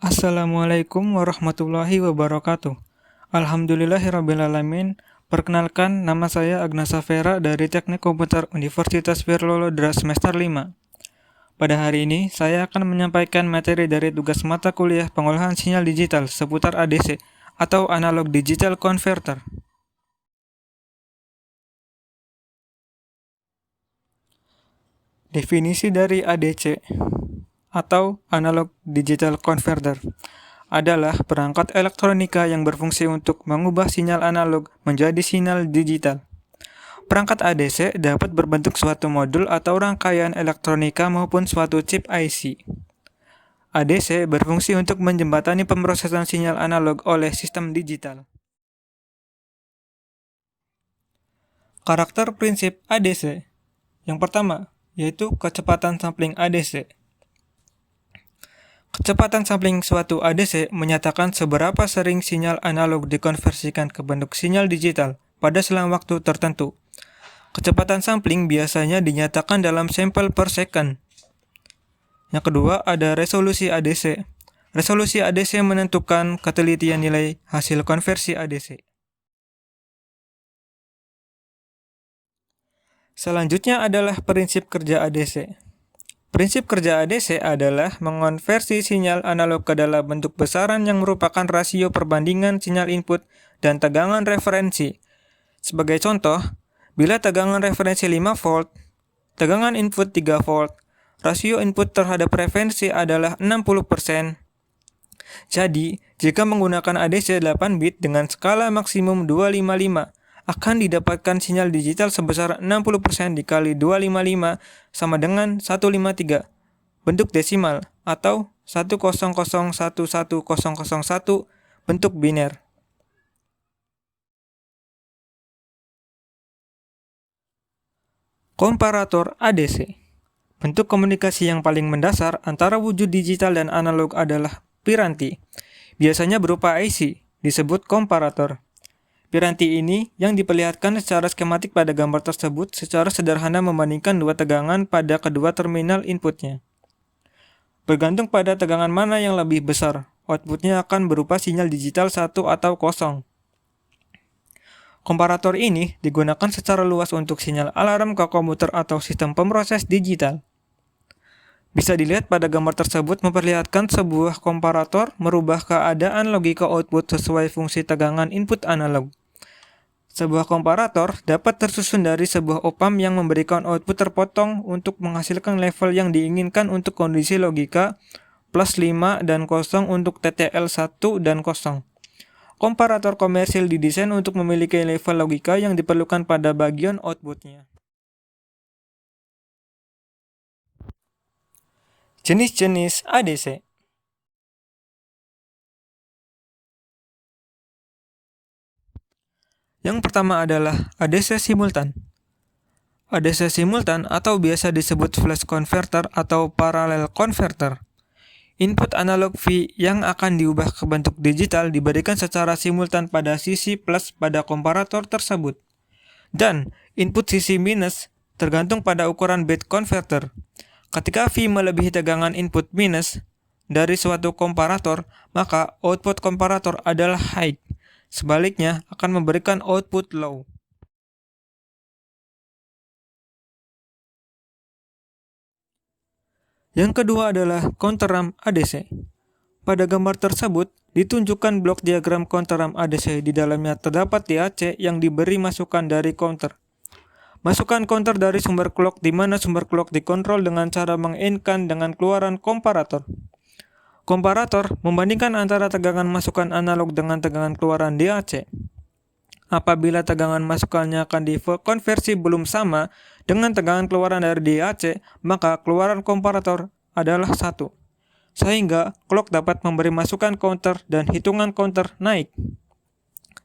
Assalamualaikum warahmatullahi wabarakatuh. Alhamdulillahirrabbilalamin. Perkenalkan, nama saya Agnasa Vera dari Teknik Komputer Universitas Wirlolodra semester 5. Pada hari ini, saya akan menyampaikan materi dari tugas mata kuliah pengolahan sinyal digital seputar ADC atau Analog Digital Converter. Definisi dari ADC atau Analog Digital Converter adalah perangkat elektronika yang berfungsi untuk mengubah sinyal analog menjadi sinyal digital. Perangkat ADC dapat berbentuk suatu modul atau rangkaian elektronika maupun suatu chip IC. ADC berfungsi untuk menjembatani pemrosesan sinyal analog oleh sistem digital. Karakter prinsip ADC. Yang pertama, yaitu kecepatan sampling ADC. Kecepatan sampling suatu ADC menyatakan seberapa sering sinyal analog dikonversikan ke bentuk sinyal digital pada selang waktu tertentu. Kecepatan sampling biasanya dinyatakan dalam sampel per second. Yang kedua, ada resolusi ADC. Resolusi ADC menentukan ketelitian nilai hasil konversi ADC. Selanjutnya adalah prinsip kerja ADC. Prinsip kerja ADC adalah mengonversi sinyal analog ke dalam bentuk besaran yang merupakan rasio perbandingan sinyal input dan tegangan referensi. Sebagai contoh, bila tegangan referensi 5 volt, tegangan input 3 volt, rasio input terhadap referensi adalah 60%. Jadi, jika menggunakan ADC 8 bit dengan skala maksimum 255, akan didapatkan sinyal digital sebesar 60% dikali 255 sama dengan 153, bentuk desimal, atau 1001101 bentuk biner. Komparator ADC. Bentuk komunikasi yang paling mendasar antara wujud digital dan analog adalah piranti. Biasanya berupa IC, disebut komparator. Piranti ini yang diperlihatkan secara skematik pada gambar tersebut secara sederhana membandingkan dua tegangan pada kedua terminal inputnya. Bergantung pada tegangan mana yang lebih besar, outputnya akan berupa sinyal digital 1 atau 0. Komparator ini digunakan secara luas untuk sinyal alarm ke komputer atau sistem pemroses digital. Bisa dilihat pada gambar tersebut memperlihatkan sebuah komparator merubah keadaan logika output sesuai fungsi tegangan input analog. Sebuah komparator dapat tersusun dari sebuah op-amp yang memberikan output terpotong untuk menghasilkan level yang diinginkan untuk kondisi logika plus 5 dan 0 untuk TTL 1 dan 0. Komparator komersil didesain untuk memiliki level logika yang diperlukan pada bagian outputnya. Jenis-jenis ADC. Yang pertama adalah ADC simultan. ADC simultan atau biasa disebut flash converter atau parallel converter. Input analog V yang akan diubah ke bentuk digital diberikan secara simultan pada sisi plus pada komparator tersebut. Dan input sisi minus tergantung pada ukuran bit converter. Ketika V melebihi tegangan input minus dari suatu komparator, maka output komparator adalah high. Sebaliknya, akan memberikan output low. Yang kedua adalah counterramp ADC. Pada gambar tersebut, ditunjukkan blok diagram counterramp ADC. Di dalamnya terdapat DAC yang diberi masukan dari counter. Masukan counter dari sumber clock di mana sumber clock dikontrol dengan cara meng-in-kan dengan keluaran komparator. Komparator membandingkan antara tegangan masukan analog dengan tegangan keluaran DAC. Apabila tegangan masukannya akan dikonversi belum sama dengan tegangan keluaran dari DAC, maka keluaran komparator adalah 1. Sehingga clock dapat memberi masukan counter dan hitungan counter naik.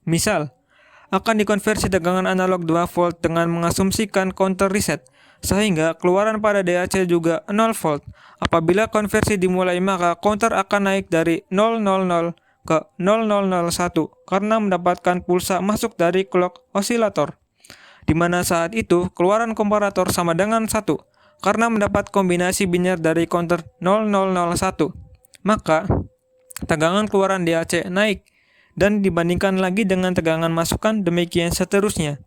Misal, akan dikonversi tegangan analog 2 volt dengan mengasumsikan counter reset, sehingga keluaran pada DAC juga 0 volt. Apabila konversi dimulai, maka counter akan naik dari 000 ke 0001 karena mendapatkan pulsa masuk dari clock osilator, di mana saat itu keluaran komparator sama dengan 1 karena mendapat kombinasi biner dari counter 0001. Maka tegangan keluaran DAC naik, dan dibandingkan lagi dengan tegangan masukan, demikian seterusnya.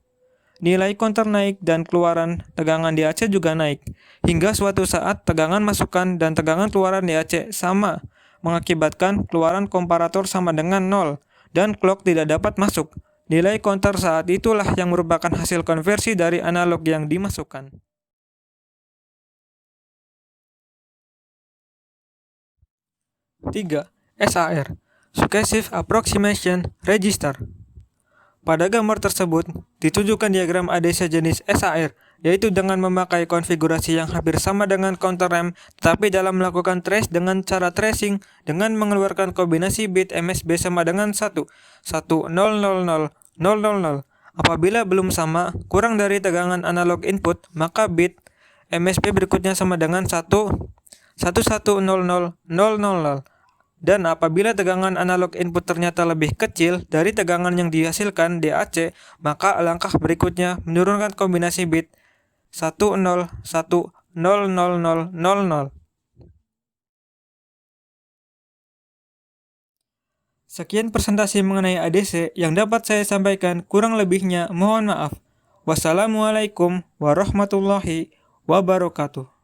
Nilai counter naik dan keluaran tegangan DAC juga naik, hingga suatu saat tegangan masukan dan tegangan keluaran DAC sama, mengakibatkan keluaran komparator sama dengan 0, dan clock tidak dapat masuk. Nilai counter saat itulah yang merupakan hasil konversi dari analog yang dimasukkan. 3. SAR, Successive Approximation Register. Pada gambar tersebut, ditunjukkan diagram ADC jenis SAR, yaitu dengan memakai konfigurasi yang hampir sama dengan counter RAM, tetapi dalam melakukan trace dengan cara tracing dengan mengeluarkan kombinasi bit MSB sama dengan 1, 1, 0, 0, 0, 0, 0, 0. Apabila belum sama, kurang dari tegangan analog input, maka bit MSB berikutnya sama dengan 1, 1100, 000. Dan apabila tegangan analog input ternyata lebih kecil dari tegangan yang dihasilkan DAC, maka langkah berikutnya menurunkan kombinasi bit 10100000. Sekian presentasi mengenai ADC yang dapat saya sampaikan, kurang lebihnya mohon maaf. Wassalamualaikum warahmatullahi wabarakatuh.